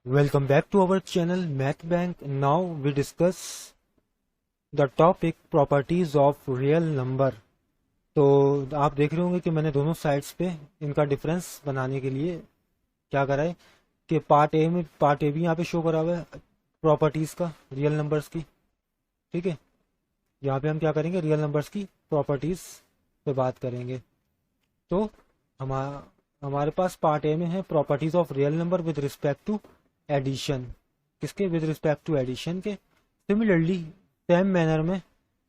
Welcome back to our channel Math Bank. Now we discuss the topic properties of real number. तो आप देख रहे होंगे कि मैंने दोनों साइड्स पे इनका डिफरेंस बनाने के लिए क्या करा है कि पार्ट ए भी यहाँ पे शो करा हुआ है प्रॉपर्टीज का रियल नंबर्स की। ठीक है, यहाँ पे हम क्या करेंगे, रियल नंबर्स की प्रॉपर्टीज पे बात करेंगे। तो हमारे पास पार्ट ए में है properties of real number with respect to addition. किसके? विद रिस्पेक्ट टू एडिशन के। सिमिलरली सेम मैनर में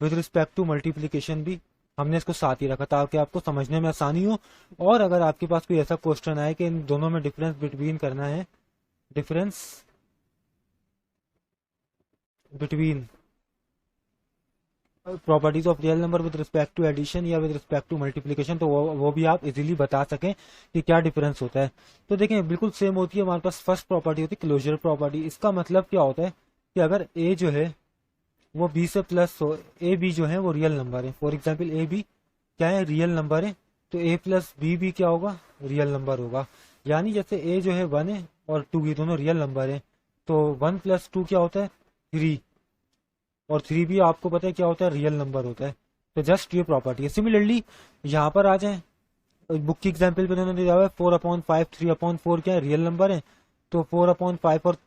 विद रिस्पेक्ट टू मल्टीप्लिकेशन भी हमने इसको साथ ही रखा ताकि आपको समझने में आसानी हो। और अगर आपके पास कोई ऐसा क्वेश्चन आए कि इन दोनों में डिफरेंस बिटवीन करना है, difference between properties of real number with respect to addition या विद रिस्पेक्ट टू मल्टीप्लिकेशन, तो वो भी आप इजीली बता सकें कि क्या डिफरेंस होता है। तो देखें, बिल्कुल सेम होती है। हमारे पास फर्स्ट प्रॉपर्टी होती है क्लोजर प्रॉपर्टी। इसका मतलब क्या होता है कि अगर ए जो है वो बी से प्लस हो, ए बी जो है वो रियल नंबर है। फॉर एग्जाम्पल ए बी क्या है, रियल नंबर है, तो ए प्लस बी भी क्या होगा, रियल नंबर होगा। यानी जैसे ए जो है 1 है और 2 ये दोनों रियल नंबर है, तो 1 + 2 क्या होता है, 3, और 3 भी आपको पता है क्या होता है, रियल नंबर होता है। तो जस्ट ये प्रॉपर्टी है। सिमिलरली यहाँ पर आ जाए, बुक की एग्जाम्पल पे उन्होंने दिया हुआ है 4/5 3/4 क्या है, रियल नंबर है। तो 4/5 और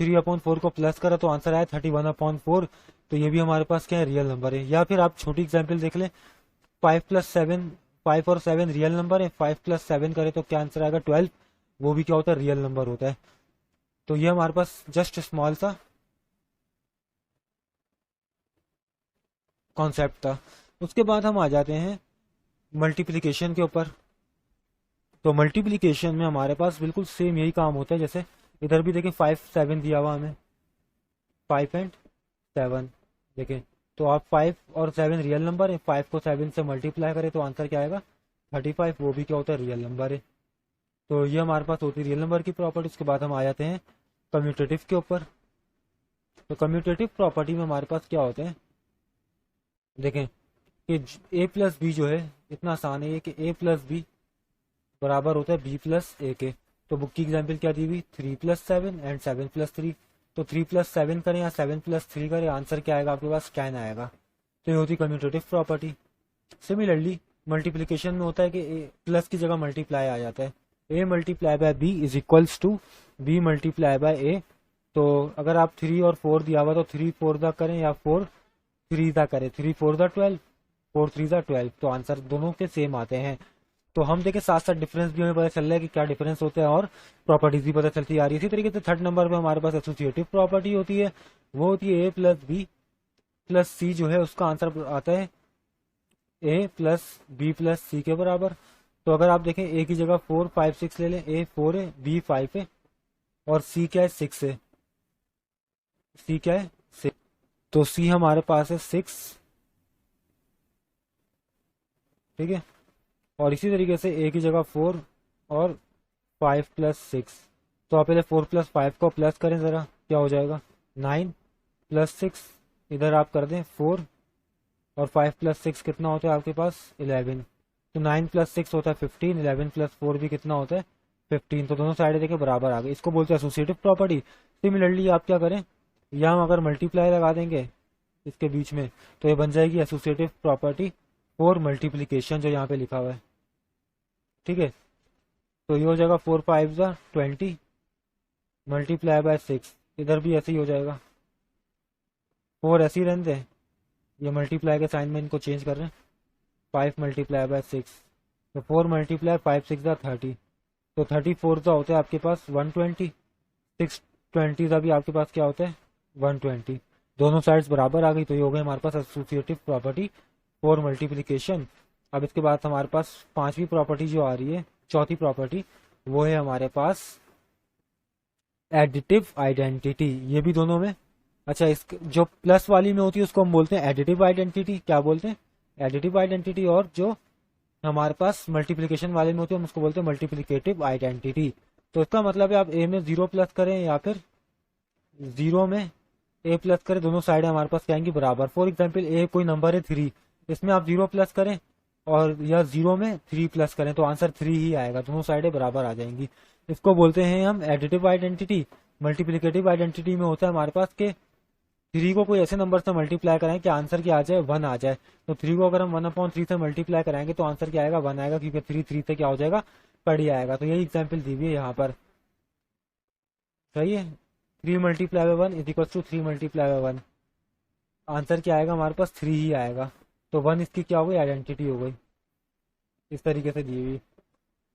3/4 को प्लस करा तो आंसर आया 31/4। तो ये भी हमारे पास क्या है, रियल नंबर है। या फिर आप छोटी एग्जाम्पल देख लें, 5 + 7, 5 और 7 रियल नंबर है, 5 + 7 करे तो क्या आंसर आएगा, 12। वो भी क्या होता है, रियल नंबर होता है। तो ये हमारे पास जस्ट स्मॉल सा कॉन्सेप्ट था। उसके बाद हम आ जाते हैं मल्टीप्लिकेशन के ऊपर। तो मल्टीप्लिकेशन में हमारे पास बिल्कुल सेम यही काम होता है। जैसे इधर भी देखें 5 7 दिया हुआ हमें, 5 और 7 देखें, तो आप 5 और 7 रियल नंबर है, 5 को 7 से मल्टीप्लाई करें तो आंसर क्या आएगा, 35। वो भी क्या होता है, रियल नंबर है। तो ये हमारे पास होती है रियल नंबर की प्रॉपर्टी। उसके बाद हम आ जाते हैं कम्यूटेटिव के ऊपर। तो कम्यूटेटिव प्रॉपर्टी में हमारे पास क्या होते हैं, देखें कि a + b जो है, इतना आसान है कि a + b बराबर होता है b + a के। तो बुक की एग्जाम्पल क्या दी हुई, 3 + 7 एंड 7 + 3। तो 3 + 7 करें या 7 + 3 करें, आंसर क्या आएगा आपके पास, 10 आएगा। तो ये होती कम्यूटेटिव प्रॉपर्टी। सिमिलरली मल्टीप्लिकेशन में होता है कि प्लस की जगह मल्टीप्लाई आ जाता है, a × b is equals to b × a। तो अगर आप 3 और 4 दिया हुआ तो 3 4 दा करें या 4 3 दा करें, 3 4 दा 12, 4 3 दा 12। तो आंसर दोनों के सेम आते हैं। तो हम देखें साथ साथ डिफरेंस भी हमें पता चल रहा है कि क्या डिफरेंस होता है और प्रॉपर्टीज भी पता चलती आ रही है। इसी तरीके से थर्ड नंबर पे हमारे पास एसोसिएटिव प्रॉपर्टी होती है। वो होती है a + b + c जो है उसका आंसर आता है a + b + c के बराबर। तो अगर आप देखें a की जगह 4 5 6 ले लें, a 4 है, b 5 है और c क्या है, 6 है। c क्या है, 6। तो c हमारे पास है 6। ठीक है, और इसी तरीके से a की जगह 4 और 5 + 6। तो आप पहले 4 + 5 को प्लस करें जरा, क्या हो जाएगा, 9 + 6। इधर आप कर दें 4 और 5 + 6 कितना होता है आपके पास, 11। तो 9 + 6 होता है 15, 11 + 4 भी कितना होता है, 15। तो दोनों साइड देखे बराबर आ गए, इसको बोलते हैं एसोसिएटिव प्रॉपर्टी। सिमिलरली आप क्या करें, या हम अगर मल्टीप्लाई लगा देंगे इसके बीच में तो ये बन जाएगी एसोसिएटिव प्रॉपर्टी फॉर मल्टीप्लीकेशन, जो यहाँ पे लिखा हुआ है। ठीक है, तो ये हो जाएगा 4 5 20 × 6। इधर भी ऐसे ही हो जाएगा, 4 ऐसे ही रहने दें, ये मल्टीप्लाई के साइन में इनको चेंज कर रहे हैं, 5 × 6। तो 4 × 5 6 30। तो 34 का होता है आपके पास 120, 620 का भी आपके पास क्या होता है, 120। दोनों साइड्स बराबर आ गई। तो ये हो गए हमारे पास एसोसिएटिव प्रॉपर्टी फॉर मल्टीप्लिकेशन। अब इसके बाद हमारे पास पांचवी प्रॉपर्टी जो आ रही है, चौथी प्रॉपर्टी, वो है हमारे पास एडिटिव आइडेंटिटी। ये भी दोनों में, अच्छा इस जो प्लस वाली में होती है उसको हम बोलते हैं एडिटिव आइडेंटिटी। क्या बोलते हैं, एडिटिव आइडेंटिटी। और जो हमारे पास मल्टीप्लिकेशन वाले में होती है हम उसको बोलते हैं मल्टीप्लिकेटिव आइडेंटिटी। तो इसका मतलब है आप a में 0 प्लस करें या फिर 0 में a प्लस करें, दोनों साइड हमारे पास क्या आएंगी, बराबर। फॉर एग्जाम्पल a कोई नंबर है 3, इसमें आप 0 प्लस करें और या 0 में 3 प्लस करें तो आंसर 3 ही आएगा, दोनों साइडें बराबर आ जाएंगी। इसको बोलते हैं हम एडिटिव आइडेंटिटी। मल्टीप्लिकेटिव आइडेंटिटी में होता है हमारे पास कि थ्री को कोई ऐसे नंबर से मल्टीप्लाई कराएं कि आंसर क्या आ जाए, वन आ जाए। तो थ्री को अगर हम 1/3 से मल्टीप्लाई कराएंगे तो आंसर क्या आएगा, वन आएगा, क्योंकि थ्री थ्री से क्या हो जाएगा, कट ही आएगा। तो यही एग्जाम्पल दी हुई है यहाँ पर। सही है, 3 × 1 = 3 × 1। आंसर क्या आएगा हमारे पास, थ्री ही आएगा। तो वन इसकी क्या हो गई, आइडेंटिटी हो गई। इस तरीके से दी हुई,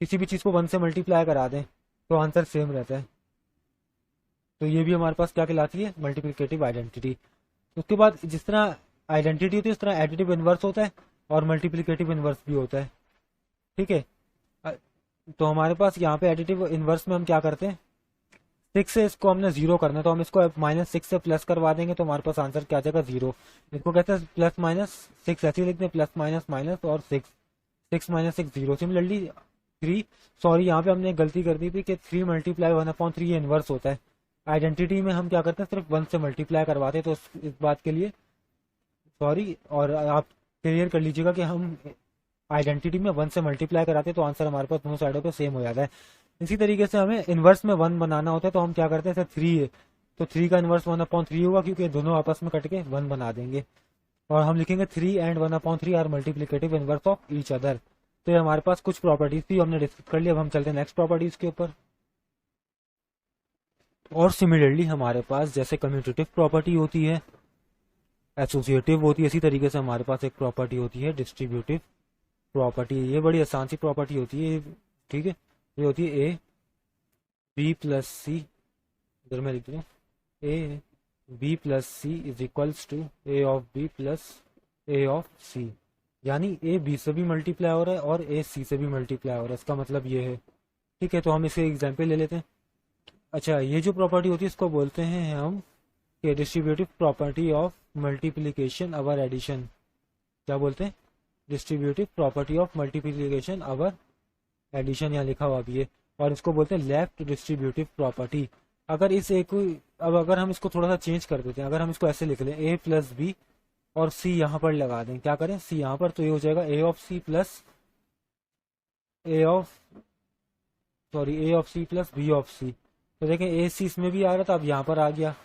किसी भी चीज़ को वन से मल्टीप्लाई करा दें तो आंसर सेम रहता है। तो ये भी हमारे पास क्या कहलाती है, मल्टीप्लिकेटिव आइडेंटिटी। उसके बाद जिस तरह आइडेंटिटी होती है उस तरह एडिटिव इनवर्स होता है और मल्टीप्लिकेटिव इनवर्स भी होता है। ठीक है, तो हमारे पास यहाँ पे एडिटिव इनवर्स में हम क्या करते हैं, 6 से इसको हमने जीरो करना है तो हम इसको -6 से प्लस करवा देंगे तो हमारे पास आंसर क्या आ जाएगा, जीरो। इसको कहते हैं +-6, ऐसे ही लिखते हैं, प्लस माइनस माइनस और 6, 6 - 6 0। सिमिलरली थ्री, सॉरी यहाँ पे हमने एक गलती कर दी थी कि 3 × 1/3 इनवर्स होता है। आइडेंटिटी में हम क्या करते हैं, सिर्फ 1 से मल्टीप्लाई करवाते हैं। तो इस बात के लिए सॉरी, और आप क्लियर कर लीजिएगा कि हम आइडेंटिटी में 1 से मल्टीप्लाई कराते हैं तो आंसर हमारे पास दोनों साइडों पे सेम हो जाता है। इसी तरीके से हमें इनवर्स में 1 बनाना होता है तो हम क्या करते हैं, जैसे 3 है तो 3 का इनवर्स 1/3 होगा, क्योंकि दोनों आपस में कट के 1 बना देंगे। और हम लिखेंगे 3 and 1/3 are multiplicative inverse of each other. तो ये हमारे पास कुछ प्रॉपर्टीज थी, हमने डिस्कस कर लिया। अब हम चलते हैं नेक्स्ट प्रॉपर्टीज के ऊपर। और सिमिलरली हमारे पास जैसे कम्यूटेटिव प्रॉपर्टी होती है, एसोसिएटिव होती है, इसी तरीके से हमारे पास एक प्रॉपर्टी होती है डिस्ट्रीब्यूटिव प्रॉपर्टी। ये बड़ी आसान सी प्रॉपर्टी होती है। ठीक है, ये होती है ए बी प्लस सी, इधर मैं लिख दूँ, A B plus C = A of B plus A of C. यानी ए बी से भी मल्टीप्लाई हो रहा है और ए सी से भी मल्टीप्लाई हो रहा है, इसका मतलब ये है। ठीक है, तो हम इसे एग्जाम्पल ले लेते हैं। अच्छा, ये जो प्रॉपर्टी होती है इसको बोलते हैं हम कि distributive property of multiplication over addition. क्या बोलते हैं, distributive property of multiplication over addition, यहाँ लिखा हुआ भी है। और इसको बोलते हैं लेफ्ट डिस्ट्रीब्यूटिव प्रॉपर्टी। अगर इस एक, अब अगर हम इसको थोड़ा सा चेंज कर देते हैं, अगर हम इसको ऐसे लिख लें, ए प्लस बी और सी यहाँ पर लगा दें, क्या करें, सी यहाँ पर, तो ये हो जाएगा A of C plus A of C plus B of C. तो देखें ए सी इसमें भी आ रहा था, अब यहाँ पर आ गया,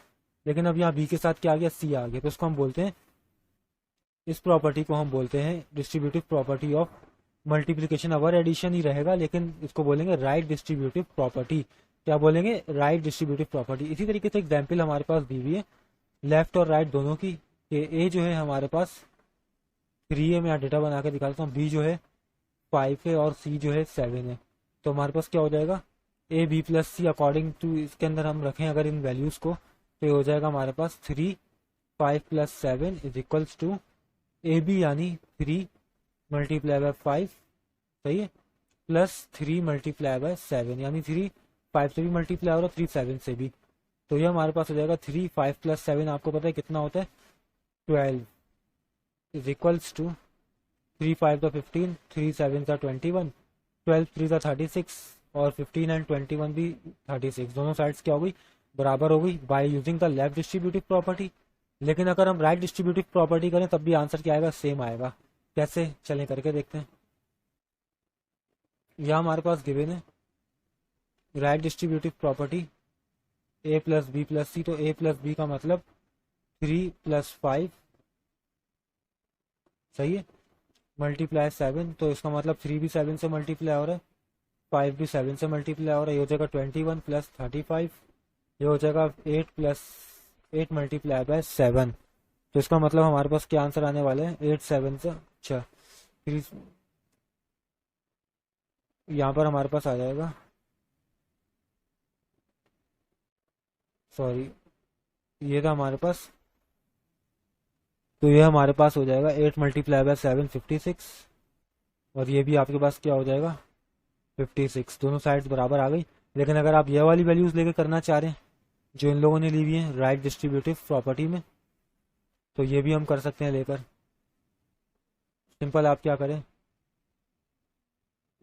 लेकिन अब यहाँ बी के साथ क्या आ गया, सी आ गया। तो इसको हम बोलते हैं, इस प्रॉपर्टी को हम बोलते हैं distributive property of multiplication over addition ही रहेगा, लेकिन इसको बोलेंगे राइट डिस्ट्रीब्यूटिव प्रॉपर्टी। क्या बोलेंगे, राइट डिस्ट्रीब्यूटिव प्रॉपर्टी। इसी तरीके से एग्जाम्पल हमारे पास दी हुई है लेफ्ट और राइट दोनों की। ए जो है हमारे पास 3 है, मैं यहाँ डेटा बना के दिखाता हूँ, बी जो है 5 है और सी जो है 7 है। तो हमारे पास क्या हो जाएगा, A B plus C according to, इसके अंदर हम रखें अगर इन वैल्यूज को, तो ये हो जाएगा हमारे पास 3 5 + 7 = ए बी यानी 3 × 5, सही है, प्लस 3 × 7 यानी 3 5 से भी मल्टीप्लाई हो रहा है, 3 7 से भी। तो ये हमारे पास हो जाएगा 3 5 + 7 आपको पता है कितना होता है, 12 = 3 5 × 15, 3 7 × 21, 12 3 × 36 और 15 एंड 21 भी 36। दोनों साइड्स क्या हो गई, बराबर हो गई by using the left distributive property. लेकिन अगर हम राइट डिस्ट्रीब्यूटिव प्रॉपर्टी करें तब भी आंसर क्या आएगा, सेम आएगा। कैसे, चलें करके देखते हैं। यह हमारे पास गिवन है राइट डिस्ट्रीब्यूटिव प्रॉपर्टी ए प्लस बी प्लस सी। तो ए प्लस बी का मतलब 3 + 5, सही है, मल्टीप्लाई 7, तो इसका मतलब 3 भी 7 से मल्टीप्लाई हो रहा है, 5 भी 7 से मल्टीप्लाई हो रहा है। ये हो जाएगा 21 + 35, ये हो जाएगा 8 + 8 × 7। तो इसका मतलब हमारे पास क्या आंसर आने वाले हैं, 8 7 से, अच्छा 3, यहाँ पर हमारे पास आ जाएगा, सॉरी ये था हमारे पास, तो ये हमारे पास हो जाएगा 8 × 7 56, और ये भी आपके पास क्या हो जाएगा 56। दोनों साइड्स बराबर आ गई। लेकिन अगर आप ये वाली वैल्यूज लेके करना चाह रहे हैं जो इन लोगों ने ली हुई है राइट डिस्ट्रीब्यूटिव प्रॉपर्टी में, तो ये भी हम कर सकते हैं लेकर। सिंपल, आप क्या करें,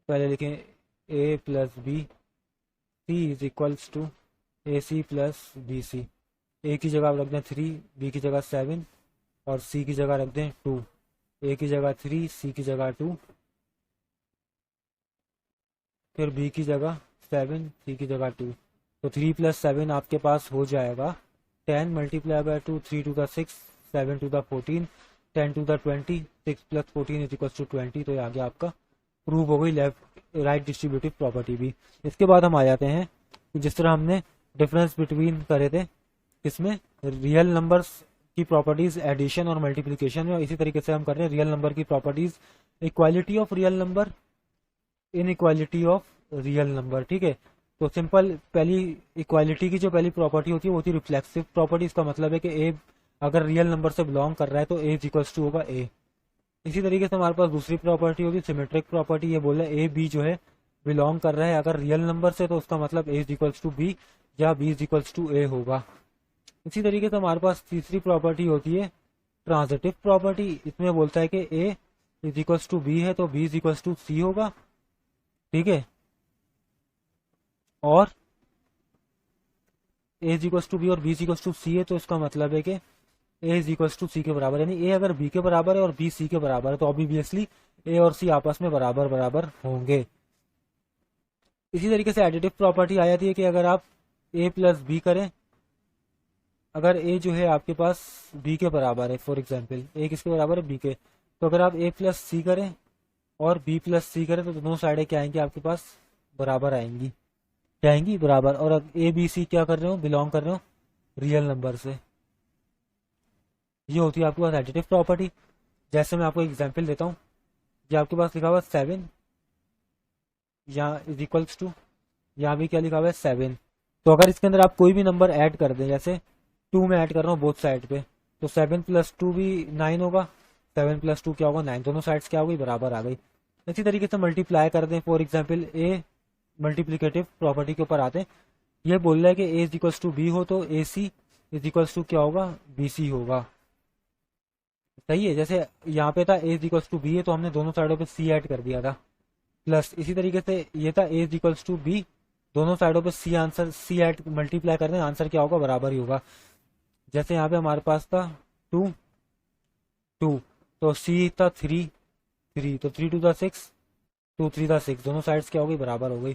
पहले लिखें ए प्लस बी सी = ए सी प्लस बी सी। ए की जगह आप रख दें 3, बी की जगह 7 और सी की जगह रख दें 2। ए की जगह 3, सी की जगह 2, फिर बी की जगह 7, सी की जगह 2। तो 3 + 7 आपके पास हो जाएगा 10 × 2, 3 to the 6, 7 to the 14, 10 to the 20, 6 + 14 = 20। तो ये आगे आपका प्रूव हो गई लेफ्ट राइट डिस्ट्रीब्यूटिव प्रॉपर्टी भी। इसके बाद हम आ जाते हैं जिस तरह हमने डिफरेंस बिटवीन करे थे इसमें रियल नंबर्स की प्रॉपर्टीज एडिशन और मल्टीप्लिकेशन में, इसी तरीके से हम कर रहे हैं रियल नंबर की properties equality of real number, inequality of real number. ठीक है, तो सिंपल पहली इक्वालिटी की जो पहली प्रॉपर्टी होती है वो होती है रिफ्लेक्सिव प्रॉपर्टी। इसका मतलब है कि ए अगर रियल नंबर से बिलोंग कर रहा है तो ए इक्वल्स टू होगा ए। इसी तरीके से हमारे पास दूसरी प्रॉपर्टी होगी सिमेट्रिक प्रॉपर्टी। ये बोल रहा है ए बी जो है बिलोंग कर रहा है अगर रियल नंबर से, तो उसका मतलब ए इक्वल्स टू बी या बी इक्वल्स टू ए होगा। इसी तरीके से हमारे पास तीसरी प्रॉपर्टी होती है ट्रांजिटिव प्रॉपर्टी। इसमें बोलता है कि ए इक्वल्स टू बी है तो बी इक्वल्स टू सी होगा। ठीक है, और ए इक्वल्स टू बी और बी इक्वल्स टू सी है तो इसका मतलब है कि ए इक्वल्स टू सी के बराबर, यानी ए अगर बी के बराबर है और बी सी के बराबर है तो ऑब्वियसली ए और सी आपस में बराबर बराबर होंगे। इसी तरीके से एडिटिव प्रॉपर्टी आ जाती है कि अगर आप ए प्लस बी करें, अगर ए जो है आपके पास बी के बराबर है, फॉर एग्जाम्पल ए किसके बराबर है बी के, तो अगर आप ए प्लस सी करें और बी प्लस सी करें तो दोनों साइडें क्या आएंगी आपके पास बराबर आएंगी, क्या आएंगी बराबर। और ए बी सी क्या कर रहे हो बिलोंग कर रहे हो रियल नंबर से। ये होती है आपके पास एडिटिव प्रॉपर्टी। जैसे मैं आपको एग्जांपल देता हूँ, ये आपके पास लिखा हुआ है 7 यहाँ इज इक्वल्स टू, यहाँ भी क्या लिखा हुआ है 7। तो अगर इसके अंदर आप कोई भी नंबर ऐड कर दें, जैसे 2 में ऐड कर रहा हूँ बोथ साइड पे, तो 7 + 2 भी 9 होगा, 7 + 2 क्या होगा 9, दोनों साइड्स क्या हो गई बराबर आ गई। इसी तरीके से मल्टीप्लाई कर दें, for example A multiplicative property के ऊपर आते हैं। ये बोल रहा है कि ए इक्वल्स टू बी हो तो ए सी इक्वल्स टू क्या होगा बी सी होगा। सही है, जैसे यहाँ पे था ए इक्वल्स टू बी है तो हमने दोनों साइडों पे सी ऐड कर दिया था प्लस। इसी तरीके से ये था ए इक्वल्स टू बी, दोनों साइडों पे C answer C add multiply कर दें, आंसर क्या होगा बराबर ही होगा। जैसे यहाँ पे हमारे पास था 2 2 तो सी था 3 3 तो 3 to the 6 2 3 the 6, दोनों साइड्स क्या हो गई बराबर हो गई।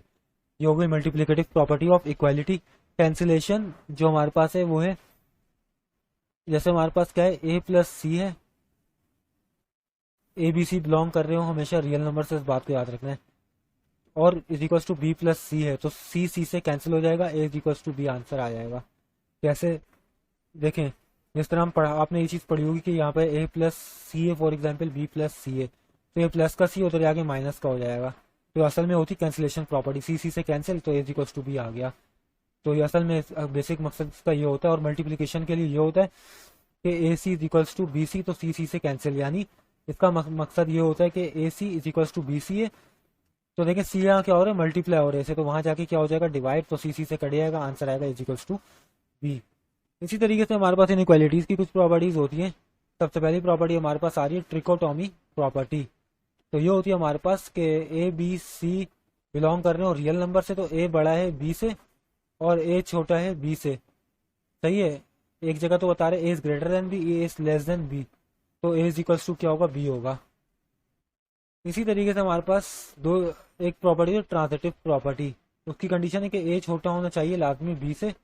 ये हो गई multiplicative property of equality. Cancellation जो हमारे पास है वो है, जैसे हमारे पास क्या है ए प्लस सी है, ए बी सी बिलोंग कर रहे हो हमेशा रियल नंबर से, इस बात को याद रखना है। और is equals to B plus C है तो सी सी से कैंसिल हो जाएगा, A is equals to B answer आ जाएगा। कैसे देखें, जिस तरह हम पढ़ा आपने ये चीज़ पढ़ी होगी कि यहाँ पे ए प्लस सी है, for example B plus C है तो ये प्लस का सी होता है आगे माइनस का हो जाएगा। तो असल में होती कैंसिलेशन प्रॉपर्टी, सी सी से कैंसिल तो ए इक्वल्स टू बी आ गया। तो ये असल में बेसिक मकसद इसका ये होता है। और मल्टीप्लिकेशन के लिए ये होता है कि A C is equals to B C तो सी सी से कैंसिल, यानी इसका मकसद ये होता है कि A C is equals to B C है तो देखें सी यहाँ क्या हो रहा है मल्टीप्लाई हो रहे हैं, तो वहां जाके क्या हो जाएगा डिवाइड, तो सी सी से कट जाएगा, आंसर आएगा इज इक्वल्स टू बी। इसी तरीके से हमारे पास इनइक्वालिटीज की कुछ प्रॉपर्टीज होती हैं। सबसे पहली प्रॉपर्टी हमारे पास आ रही है ट्रिकोटोमी प्रॉपर्टी। तो ये होती है हमारे पास कि ए बी सी बिलोंग कर रहे हो रियल नंबर से, तो ए बड़ा है बी से और ए छोटा है बी से। सही है, एक जगह तो बता रहे A is greater than B, A is less than B, तो ए इज इक्वल्स टू क्या होगा बी होगा। इसी तरीके से हमारे पास एक प्रॉपर्टी है ट्रांजिटिव प्रॉपर्टी। उसकी कंडीशन है कि ए छोटा होना चाहिए लाजमी बी से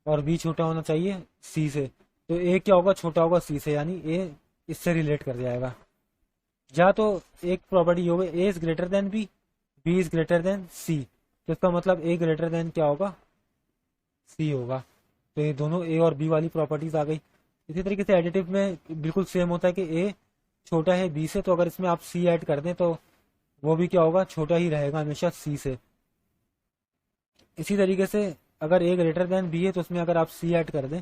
और बी छोटा होना चाहिए सी से, तो ए क्या होगा छोटा होगा सी से, यानी ए इससे रिलेट कर जाएगा। या तो एक प्रॉपर्टी ये होगी A is greater than B, B is greater than C, तो इसका मतलब ए ग्रेटर देन क्या होगा सी होगा। तो ये दोनों ए और बी वाली प्रॉपर्टीज आ गई। इसी तरीके से एडिटिव में बिल्कुल सेम होता है कि ए छोटा है बी से, तो अगर इसमें आप सी ऐड कर दें तो वो भी क्या होगा छोटा ही रहेगा हमेशा सी से। इसी तरीके से अगर ए ग्रेटर देन बी है तो उसमें अगर आप सी ऐड कर दें,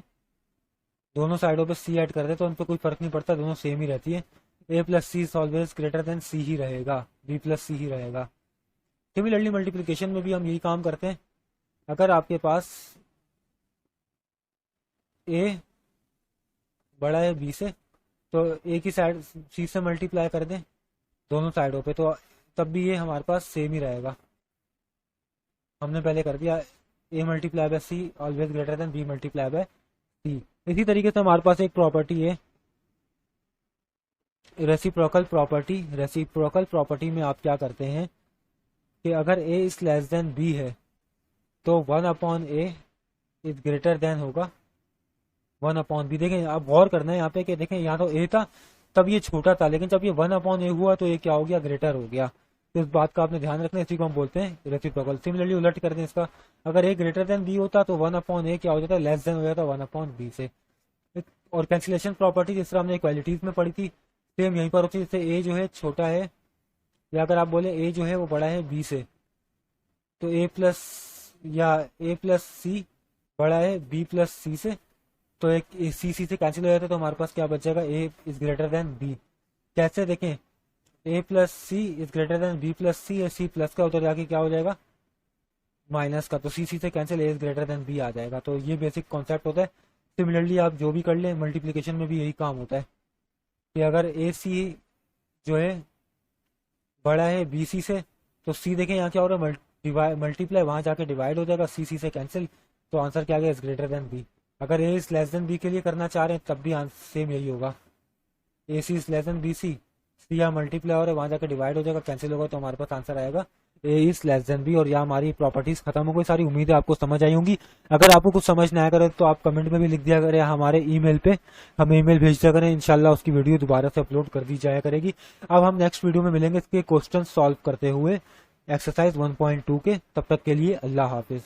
दोनों साइडों पे सी ऐड कर दें तो उन पर कोई फर्क नहीं पड़ता, दोनों सेम ही रहती है। ए प्लस सी ऑलवेज ग्रेटर देन सी ही रहेगा, बी प्लस सी ही रहेगा। सिमिलरली मल्टीप्लिकेशन में भी हम यही काम करते हैं। अगर आपके पास ए बड़ा है बी से तो ए की साइड सी से मल्टीप्लाई कर दें दोनों साइडों पे, तो तब भी ये हमारे पास सेम ही रहेगा। हमने पहले कर दिया A multiply by C always greater than B multiply by C. इसी तरीके से हमारे पास एक प्रॉपर्टी है रेसिप्रोकल प्रॉपर्टी। रेसिप्रोकल प्रॉपर्टी में आप क्या करते हैं कि अगर A is less than B है तो 1/a इज ग्रेटर देन होगा 1/b। देखें अब गौर करना है यहाँ पे कि देखें यहाँ तो a था तब ये छोटा था, लेकिन जब ये 1/a हुआ तो ये क्या हो गया, ग्रेटर हो गया। तो इस बात का आपने ध्यान रखना है, इसी को हम बोलते हैं रेसिप्रोकल। सिमिलरली उलट कर दें इसका, अगर a ग्रेटर देन b होता तो 1/a क्या हो जाता, लेस देन हो जाता 1/b से। और कैंसिलेशन प्रॉपर्टी जिस तरह हमने इक्वालिटीज में पढ़ी थी सेम यहीं पर होती है। जैसे a जो है छोटा है, या अगर आप बोले a जो है वो बड़ा है b से, तो a प्लस या a प्लस सी बड़ा है b प्लस सी से, तो एक सी से कैंसिल हो जाता है, तो हमारे पास क्या बच जाएगा, a is greater than b। कैसे देखें, a plus C is greater than b plus C, या सी प्लस का उतर जाके क्या हो जाएगा, माइनस का, तो सी से cancel, a is greater than b आ जाएगा। तो ये बेसिक कॉन्सेप्ट होता है। सिमिलरली आप जो भी कर लें मल्टीप्लीकेशन में भी यही काम होता है कि अगर ए सी जो है बड़ा है बी सी से, तो सी देखें यहाँ क्या हो रहा है, मल्टीप्लाई वहां जाके डिवाइड हो जाएगा, सी से कैंसिल, तो आंसर क्या आ गया, इज ग्रेटर देन बी। अगर A is less than B के लिए करना चाह रहे हैं तब भी सेम यही होगा, A C is less than B C, C यहाँ मल्टीप्लाई हो रहा है वहां जाकर डिवाइड हो जाएगा, कैंसिल होगा, तो हमारे पास आंसर आएगा ए इज लेस देन बी। और यहाँ हमारी प्रॉपर्टीज खत्म हो गई सारी। उम्मीद है आपको समझ आई होंगी। अगर आपको कुछ समझ ना आया करे तो आप कमेंट में भी लिख दिया करें हमारे ईमेल पे, हमें ईमेल भेज दिया करें, इंशाल्लाह उसकी वीडियो दोबारा से अपलोड कर दी जाया करेगी। अब हम नेक्स्ट वीडियो में मिलेंगे इसके क्वेश्चन सॉल्व करते हुए एक्सरसाइज 1.2 के। तब तक के लिए अल्लाह हाफिज।